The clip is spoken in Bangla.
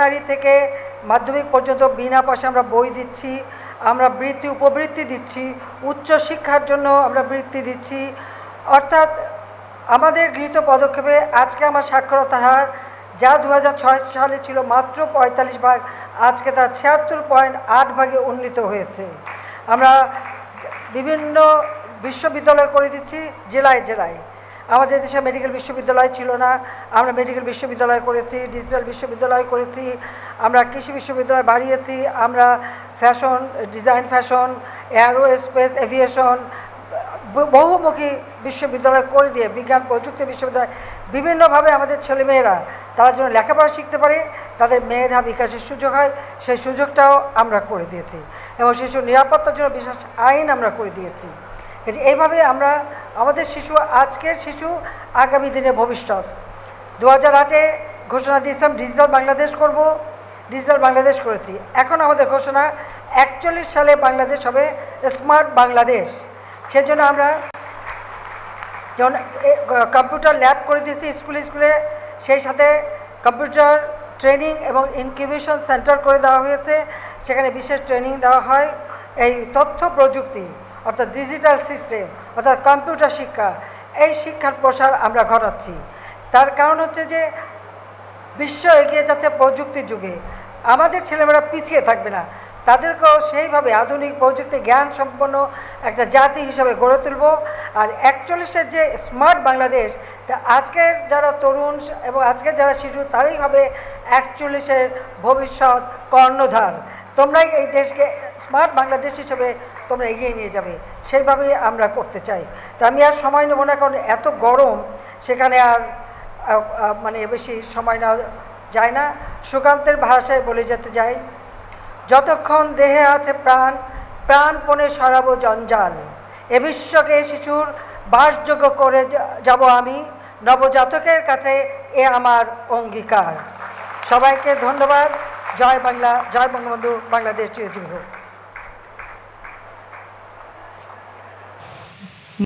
প্রাইমারি থেকে মাধ্যমিক পর্যন্ত বিনা পয়সা আমরা বই দিচ্ছি, আমরা বৃত্তি উপবৃত্তি দিচ্ছি, উচ্চ শিক্ষার জন্য আমরা বৃত্তি দিচ্ছি। অর্থাৎ আমাদের গৃহীত পদক্ষেপে আজকে আমার সাক্ষরতার হার যা 2006 সালে ছিল মাত্র 45 ভাগ, আজকে তা 76.8 ভাগে উন্নীত হয়েছে। আমরা বিভিন্ন বিশ্ববিদ্যালয় করে দিচ্ছি জেলায় জেলায়। আমাদের দেশে মেডিকেল বিশ্ববিদ্যালয় ছিল না, আমরা মেডিকেল বিশ্ববিদ্যালয় করেছি, ডিজিটাল বিশ্ববিদ্যালয় করেছি, আমরা কৃষি বিশ্ববিদ্যালয় বাড়িয়েছি, আমরা fashion design, fashion, aerospace, aviation, বহুমুখী বিশ্ববিদ্যালয় করে দিয়ে বিজ্ঞান প্রযুক্তি বিশ্ববিদ্যালয় বিভিন্নভাবে আমাদের ছেলেমেয়েরা তারা যেন লেখাপড়া শিখতে পারে, তাদের মেধা বিকাশের সুযোগ হয়, সেই সুযোগটাও আমরা করে দিয়েছি। এবং শিশু নিরাপত্তার জন্য বিশেষ আইন আমরা করে দিয়েছি। এইভাবে আমরা আমাদের শিশু, আজকের শিশু আগামী দিনের ভবিষ্যৎ। 2008-এ ঘোষণা দিয়েছিলাম ডিজিটাল বাংলাদেশ করব, ডিজিটাল বাংলাদেশ করেছি। এখন আমাদের ঘোষণা 41 সালে বাংলাদেশ হবে স্মার্ট বাংলাদেশ। সেজন্য আমরা যেমন কম্পিউটার ল্যাব করে দিয়েছি স্কুলে স্কুলে, সেই সাথে কম্পিউটার ট্রেনিং এবং ইনকিউবেশন সেন্টার করে দেওয়া হয়েছে, সেখানে বিশেষ ট্রেনিং দেওয়া হয়। এই তথ্য প্রযুক্তি অর্থাৎ ডিজিটাল সিস্টেম অর্থাৎ কম্পিউটার শিক্ষা, এই শিক্ষার প্রসার আমরা ঘটাচ্ছি। তার কারণ হচ্ছে যে বিশ্ব এগিয়ে যাচ্ছে প্রযুক্তির যুগে, আমাদের ছেলেমেয়েরা পিছিয়ে থাকবে না, তাদেরকেও সেইভাবে আধুনিক প্রযুক্তি জ্ঞান সম্পন্ন একটা জাতি হিসাবে গড়ে তুলব। আর 41-এর যে স্মার্ট বাংলাদেশ, তা আজকের যারা তরুণ এবং আজকের যারা শিশু তারাই হবে 41-এর ভবিষ্যৎ কর্ণধার। তোমরাই এই দেশকে স্মার্ট বাংলাদেশ হিসেবে তোমরা এগিয়ে নিয়ে যাবে, সেইভাবেই আমরা করতে চাই। তা আমি আর সময় নেব না, কারণ এত গরম, সেখানে আর মানে বেশি সময় নেওয়া যায় না। সুকান্তের ভাষায় বলে যেতে যাই, যতক্ষণ দেহে আছে প্রাণ, প্রাণপণে সরাবো জঞ্জাল, এ বিশ্বকে শিশুর বাসযোগ্য করে যাব আমি, নবজাতকের কাছে এ আমার অঙ্গীকার। সবাইকে ধন্যবাদ। জয় বাংলা, জয় বঙ্গবন্ধু, বাংলাদেশ চিরজীবী হোক।